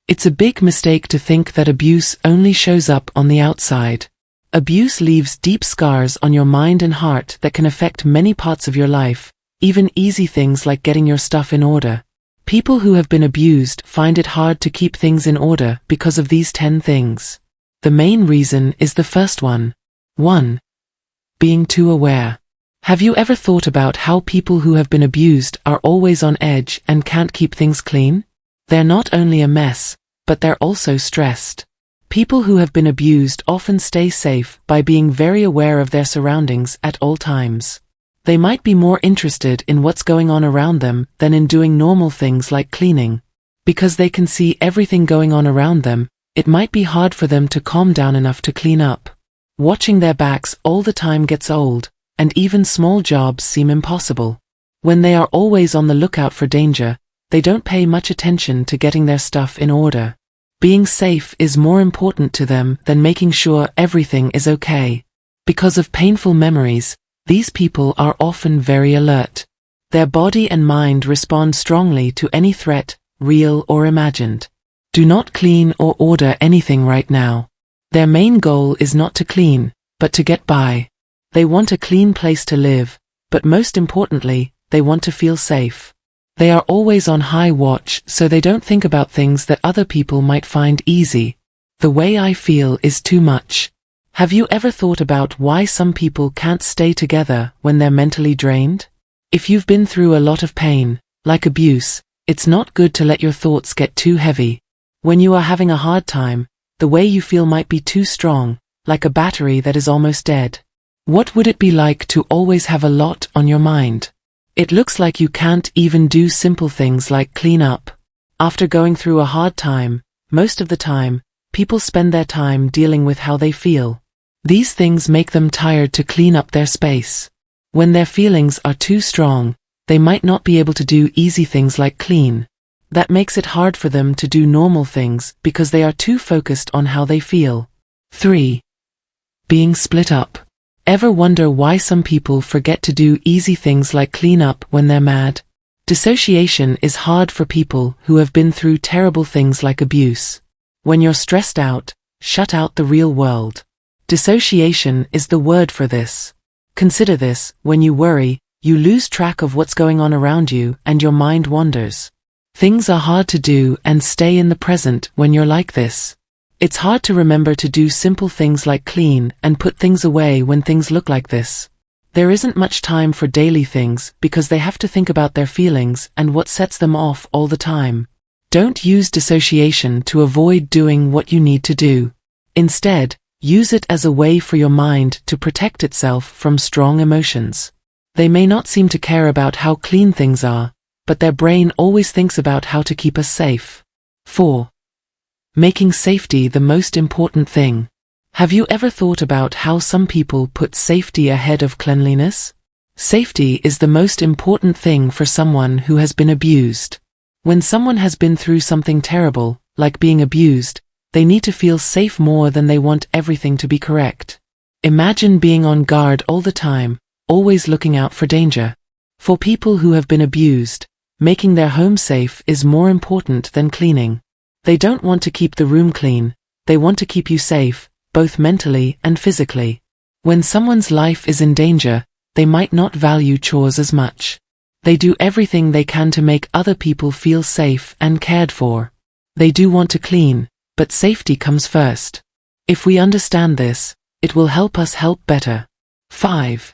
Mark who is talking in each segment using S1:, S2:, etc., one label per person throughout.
S1: It's a big mistake to think that abuse only shows up on the outside. Abuse leaves deep scars on your mind and heart that can affect many parts of your life, even easy things like getting your stuff in order. People who have been abused find it hard to keep things in order because of these 10 things. The main reason is the first one. 1. Being too aware. Have you ever thought about how people who have been abused are always on edge and can't keep things clean? They're not only a mess, but they're also stressed. People who have been abused often stay safe by being very aware of their surroundings at all times. They might be more interested in what's going on around them than in doing normal things like cleaning. Because they can see everything going on around them, it might be hard for them to calm down enough to clean up. Watching their backs all the time gets old, and even small jobs seem impossible. When they are always on the lookout for danger, they don't pay much attention to getting their stuff in order. Being safe is more important to them than making sure everything is okay. Because of painful memories, these people are often very alert. Their body and mind respond strongly to any threat, real or imagined. Do not clean or order anything right now. Their main goal is not to clean, but to get by. They want a clean place to live, but most importantly, they want to feel safe. They are always on high watch so they don't think about things that other people might find easy. The way I feel is too much. Have you ever thought about why some people can't stay together when they're mentally drained? If you've been through a lot of pain, like abuse, it's not good to let your thoughts get too heavy. When you are having a hard time, the way you feel might be too strong, like a battery that is almost dead. What would it be like to always have a lot on your mind? It looks like you can't even do simple things like clean up. After going through a hard time, most of the time, people spend their time dealing with how they feel. These things make them tired to clean up their space. When their feelings are too strong, they might not be able to do easy things like clean. That makes it hard for them to do normal things because they are too focused on how they feel. 3. Being split up. Ever wonder why some people forget to do easy things like clean up when they're mad? Dissociation is hard for people who have been through terrible things like abuse. When you're stressed out, shut out the real world. Dissociation is the word for this. Consider this: when you worry, you lose track of what's going on around you and your mind wanders. Things are hard to do and stay in the present when you're like this. It's hard to remember to do simple things like clean and put things away when things look like this. There isn't much time for daily things because they have to think about their feelings and what sets them off all the time. Don't use dissociation to avoid doing what you need to do. Instead, use it as a way for your mind to protect itself from strong emotions. They may not seem to care about how clean things are, but their brain always thinks about how to keep us safe. 4. Making safety the most important thing. Have you ever thought about how some people put safety ahead of cleanliness? Safety is the most important thing for someone who has been abused. When someone has been through something terrible, like being abused, they need to feel safe more than they want everything to be correct. Imagine being on guard all the time, always looking out for danger. For people who have been abused, making their home safe is more important than cleaning. They don't want to keep the room clean, they want to keep you safe, both mentally and physically. When someone's life is in danger, they might not value chores as much. They do everything they can to make other people feel safe and cared for. They do want to clean, but safety comes first. If we understand this, it will help us help better. 5.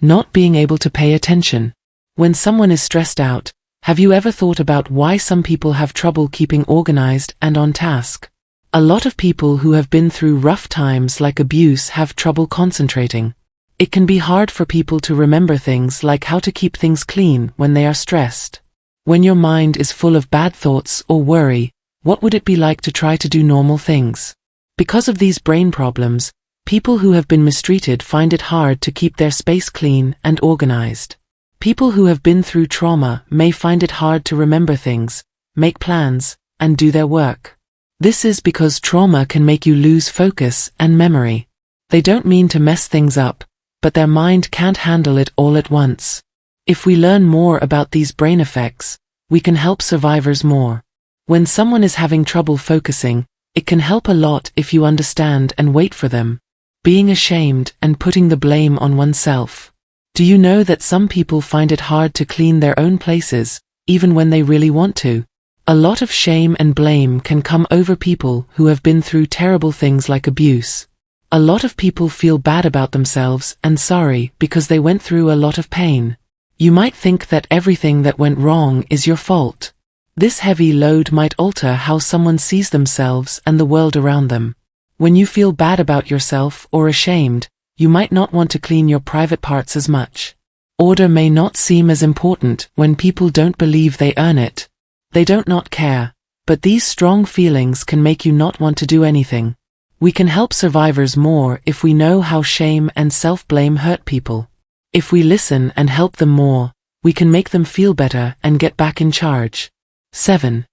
S1: Not being able to pay attention. When someone is stressed out, have you ever thought about why some people have trouble keeping organized and on task? A lot of people who have been through rough times like abuse have trouble concentrating. It can be hard for people to remember things like how to keep things clean when they are stressed. When your mind is full of bad thoughts or worry, what would it be like to try to do normal things? Because of these brain problems, people who have been mistreated find it hard to keep their space clean and organized. People who have been through trauma may find it hard to remember things, make plans, and do their work. This is because trauma can make you lose focus and memory. They don't mean to mess things up, but their mind can't handle it all at once. If we learn more about these brain effects, we can help survivors more. When someone is having trouble focusing, it can help a lot if you understand and wait for them. Being ashamed and putting the blame on oneself. Do you know that some people find it hard to clean their own places, even when they really want to? A lot of shame and blame can come over people who have been through terrible things like abuse. A lot of people feel bad about themselves and sorry because they went through a lot of pain. You might think that everything that went wrong is your fault. This heavy load might alter how someone sees themselves and the world around them. When you feel bad about yourself or ashamed, you might not want to clean your private parts as much. Order may not seem as important when people don't believe they earn it. They don't not care, but these strong feelings can make you not want to do anything. We can help survivors more if we know how shame and self-blame hurt people. If we listen and help them more, we can make them feel better and get back in charge. 7.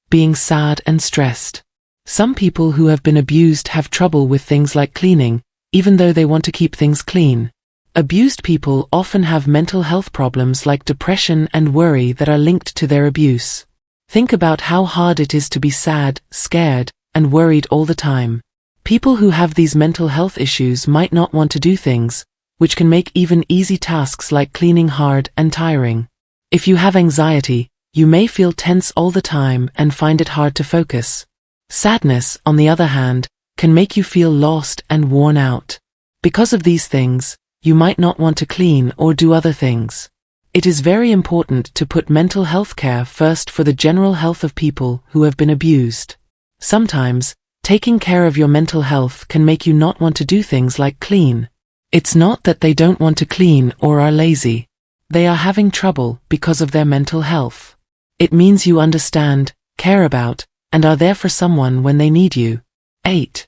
S1: Being sad and stressed. Some people who have been abused have trouble with things like cleaning, even though they want to keep things clean. Abused people often have mental health problems like depression and worry that are linked to their abuse. Think about how hard it is to be sad, scared, and worried all the time. People who have these mental health issues might not want to do things, which can make even easy tasks like cleaning hard and tiring. If you have anxiety, you may feel tense all the time and find it hard to focus. Sadness, on the other hand, can make you feel lost and worn out. Because of these things, you might not want to clean or do other things. It is very important to put mental health care first for the general health of people who have been abused. Sometimes, taking care of your mental health can make you not want to do things like clean. It's not that they don't want to clean or are lazy. They are having trouble because of their mental health. It means you understand, care about, and are there for someone when they need you. 8.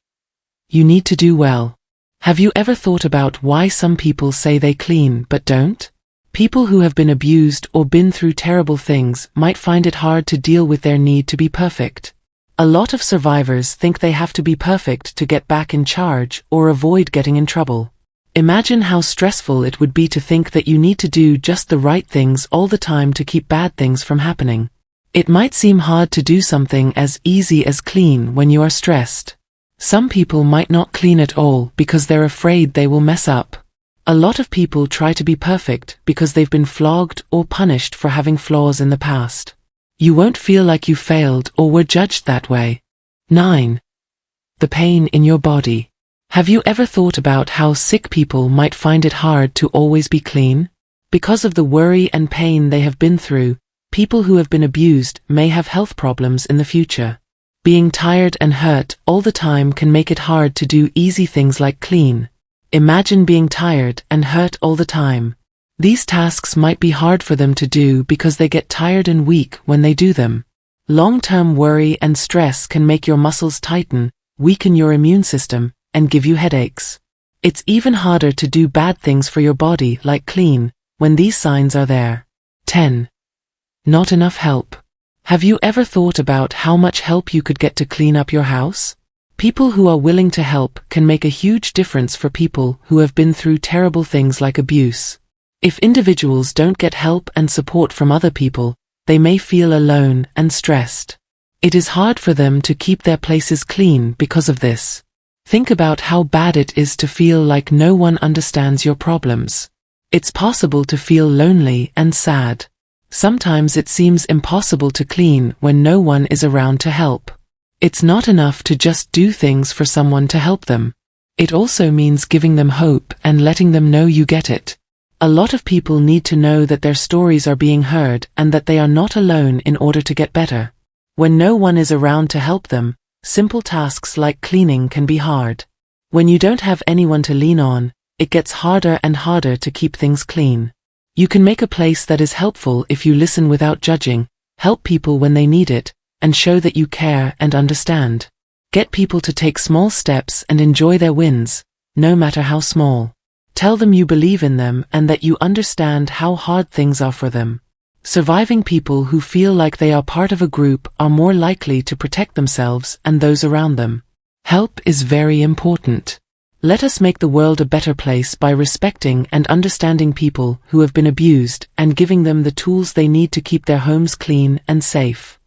S1: You need to do well. Have you ever thought about why some people say they clean but don't? People who have been abused or been through terrible things might find it hard to deal with their need to be perfect. A lot of survivors think they have to be perfect to get back in charge or avoid getting in trouble. Imagine how stressful it would be to think that you need to do just the right things all the time to keep bad things from happening. It might seem hard to do something as easy as clean when you are stressed. Some people might not clean at all because they're afraid they will mess up. A lot of people try to be perfect because they've been flogged or punished for having flaws in the past. You won't feel like you failed or were judged that way. 9. The pain in your body. Have you ever thought about how sick people might find it hard to always be clean? Because of the worry and pain they have been through, people who have been abused may have health problems in the future. Being tired and hurt all the time can make it hard to do easy things like clean. Imagine being tired and hurt all the time. These tasks might be hard for them to do because they get tired and weak when they do them. Long-term worry and stress can make your muscles tighten, weaken your immune system, and give you headaches. It's even harder to do bad things for your body like clean, when these signs are there. 10. Not enough help. Have you ever thought about how much help you could get to clean up your house? People who are willing to help can make a huge difference for people who have been through terrible things like abuse. If individuals don't get help and support from other people, they may feel alone and stressed. It is hard for them to keep their places clean because of this. Think about how bad it is to feel like no one understands your problems. It's possible to feel lonely and sad. Sometimes it seems impossible to clean when no one is around to help. It's not enough to just do things for someone to help them. It also means giving them hope and letting them know you get it. A lot of people need to know that their stories are being heard and that they are not alone in order to get better. When no one is around to help them, simple tasks like cleaning can be hard. When you don't have anyone to lean on, it gets harder and harder to keep things clean. You can make a place that is helpful if you listen without judging, help people when they need it, and show that you care and understand. Get people to take small steps and enjoy their wins, no matter how small. Tell them you believe in them and that you understand how hard things are for them. Surviving people who feel like they are part of a group are more likely to protect themselves and those around them. Help is very important. Let us make the world a better place by respecting and understanding people who have been abused and giving them the tools they need to keep their homes clean and safe.